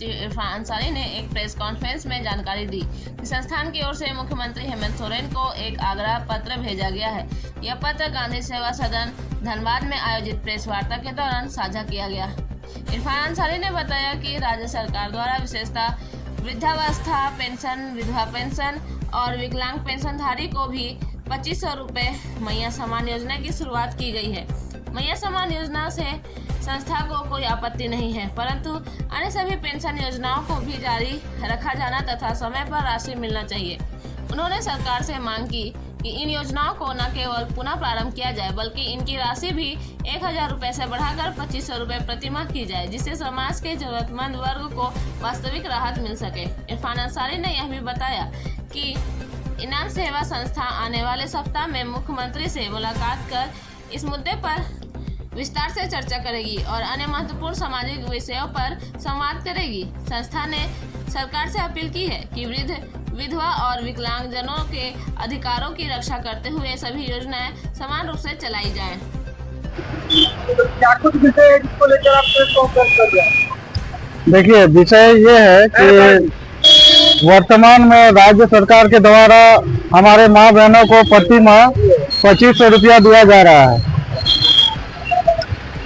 सचिव इरफान अंसारी ने एक प्रेस कॉन्फ्रेंस में जानकारी दी कि संस्थान की ओर से मुख्यमंत्री हेमंत सोरेन को एक आग्रह पत्र भेजा गया है। यह पत्र गांधी सेवा सदन धनबाद में आयोजित प्रेस वार्ता के दौरान साझा किया गया। इरफान अंसारी ने बताया कि राज्य सरकार द्वारा विशेषतः वृद्धावस्था पेंशन, विधवा पेंशन और विकलांग पेंशनधारी को भी 2500 रुपये मैया सम्मान योजना की शुरुआत की गई है। मैया सम्मान योजना से संस्था को कोई आपत्ति नहीं है, परंतु अन्य सभी पेंशन योजनाओं को भी जारी रखा जाना तथा समय पर राशि मिलना चाहिए। उन्होंने सरकार से मांग की कि इन योजनाओं को न केवल पुनः प्रारंभ किया जाए बल्कि इनकी राशि भी 1000 रुपये से बढ़ाकर 2500 रुपये प्रतिमाह की जाए, जिससे समाज के जरूरतमंद वर्ग को वास्तविक राहत मिल सके। इरफान अंसारी ने यह भी बताया कि इनाम सेवा संस्था आने वाले सप्ताह में मुख्यमंत्री से मुलाकात कर इस मुद्दे पर विस्तार से चर्चा करेगी और अन्य महत्वपूर्ण सामाजिक विषयों पर संवाद करेगी। संस्था ने सरकार से अपील की है कि वृद्ध, विधवा और विकलांग जनों के अधिकारों की रक्षा करते हुए सभी योजनाएं समान रूप से चलाई जाएं। क्या कुछ विषय है जिसको लेकर आप प्रेस कॉन्फ्रेंस कर रहे हैं? देखिए, विषय ये है कि वर्तमान में राज्य सरकार के द्वारा हमारे माँ बहनों को प्रति माह 2500 रुपया दिया जा रहा है,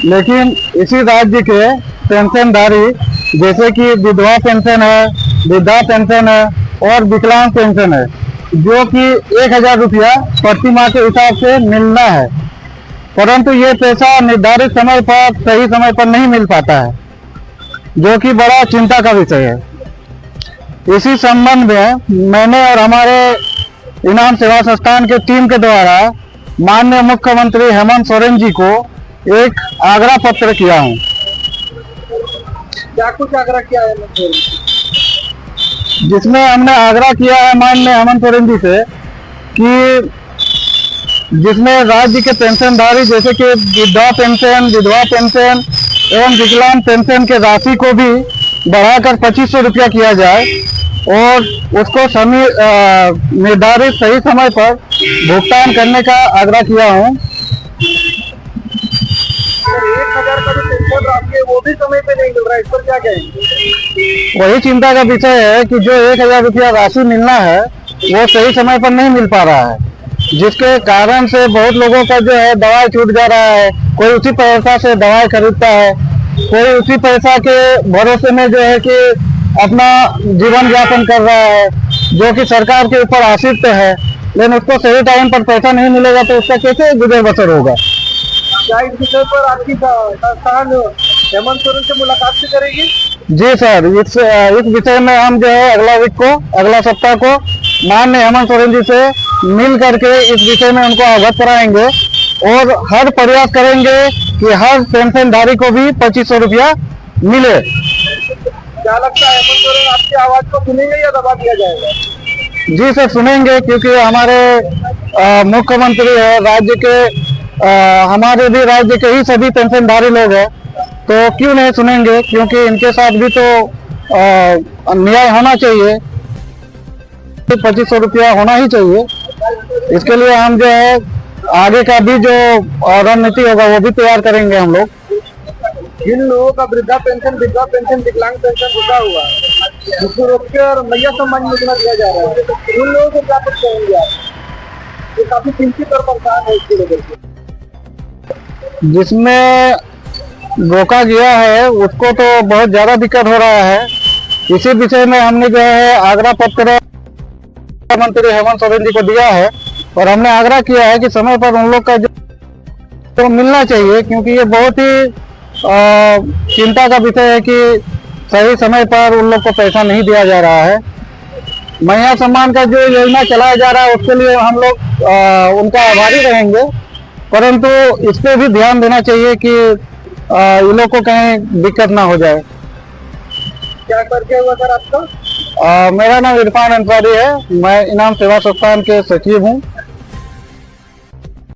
लेकिन इसी राज्य के पेंशनधारी जैसे कि विधवा पेंशन है, वृद्धा पेंशन है और विकलांग पेंशन है, जो कि 1000 रुपया प्रति माह के हिसाब से मिलना है, परंतु ये पैसा निर्धारित समय पर सही समय पर नहीं मिल पाता है, जो कि बड़ा चिंता का विषय है। इसी संबंध में मैंने और हमारे इनाम सेवा संस्थान के टीम के द्वारा माननीय मुख्यमंत्री हेमंत सोरेन जी को एक आग्रह पत्र किया हूँ। क्या कुछ आग्रह किया है? जिसमें हमने आग्रह किया है माननीय हेमंत सोरेन जी से कि जिसमें राज्य के पेंशनधारी जैसे कि वृद्धा पेंशन, विधवा पेंशन एवं विकलांग पेंशन के राशि को भी बढ़ाकर 2500 रुपया किया जाए और उसको निर्धारित सही समय पर भुगतान करने का आग्रह किया हूँ। 1000 का जो पेंशन राशि है वो भी समय पे नहीं मिल रहा है, इस पर क्या कहेंगे? वही चिंता का विषय है कि जो 1000 रुपया राशि मिलना है वो सही समय पर नहीं मिल पा रहा है, जिसके कारण से बहुत लोगों का जो है दवाई छूट जा रहा है। कोई उसी पैसा से दवाई खरीदता है, कोई उसी पैसा के भरोसे में जो है कि अपना जीवन यापन कर रहा है, जो कि सरकार के ऊपर आश्रित है, लेकिन उसको सही टाइम पर पैसा नहीं मिलेगा तो उसका कैसे गुजर बसर होगा। क्या इस विषय पर आपकी संस्थान हेमंत सोरेन से मुलाकात भी करेगी? जी सर, इस विषय में हम जो है अगला सप्ताह को माननीय हेमंत सोरेन जी से मिल करके इस विषय में उनको अवगत कराएंगे और हर प्रयास करेंगे कि हर पेंशनधारी को भी 2500 रुपया मिले। क्या लगता है हेमंत सोरेन आपकी आवाज को सुनेंगे या दबा दिया जाएगा? जी सर, सुनेंगे, क्योंकि हमारे मुख्यमंत्री है राज्य के, हमारे भी राज्य के ही सभी पेंशनधारी लोग हैं, तो क्यों नहीं सुनेंगे, क्योंकि इनके साथ भी तो न्याय होना चाहिए। 2500 रुपया होना ही चाहिए। इसके लिए हम जो है आगे का भी जो रणनीति होगा वो भी तैयार करेंगे हम लोग। जिन लोगों का वृद्धा पेंशन, विधवा पेंशन, विकलांग पेंशन रुका हुआ है, जिसको रोककर मैया सम्मान योजना दिया जा रहा है, उन लोगों को क्या कुछ कहेंगे आप? ये काफी चिंतित और परेशान है इसको लेकर के। जिसमें रोका गया है उसको तो बहुत ज्यादा दिक्कत हो रहा है। इसी विषय में हमने जो है आग्रह पत्र मुख्यमंत्री हेमंत सोरेन जी को दिया है और हमने आग्रह किया है कि समय पर उन लोग का जो तो मिलना चाहिए, क्योंकि ये बहुत ही चिंता का विषय है कि सही समय पर उन लोग को पैसा नहीं दिया जा रहा है। मैया सम्मान का जो योजना चलाया जा रहा है उसके लिए हम लोग उनका आभारी रहेंगे, परंतु इस पे भी ध्यान देना चाहिए कि इन लोग को कहीं दिक्कत ना हो जाए। क्या करके हुआ सर आपका? मेरा नाम इरफान अंसारी है, मैं इनाम सेवा संस्थान के सचिव हूँ।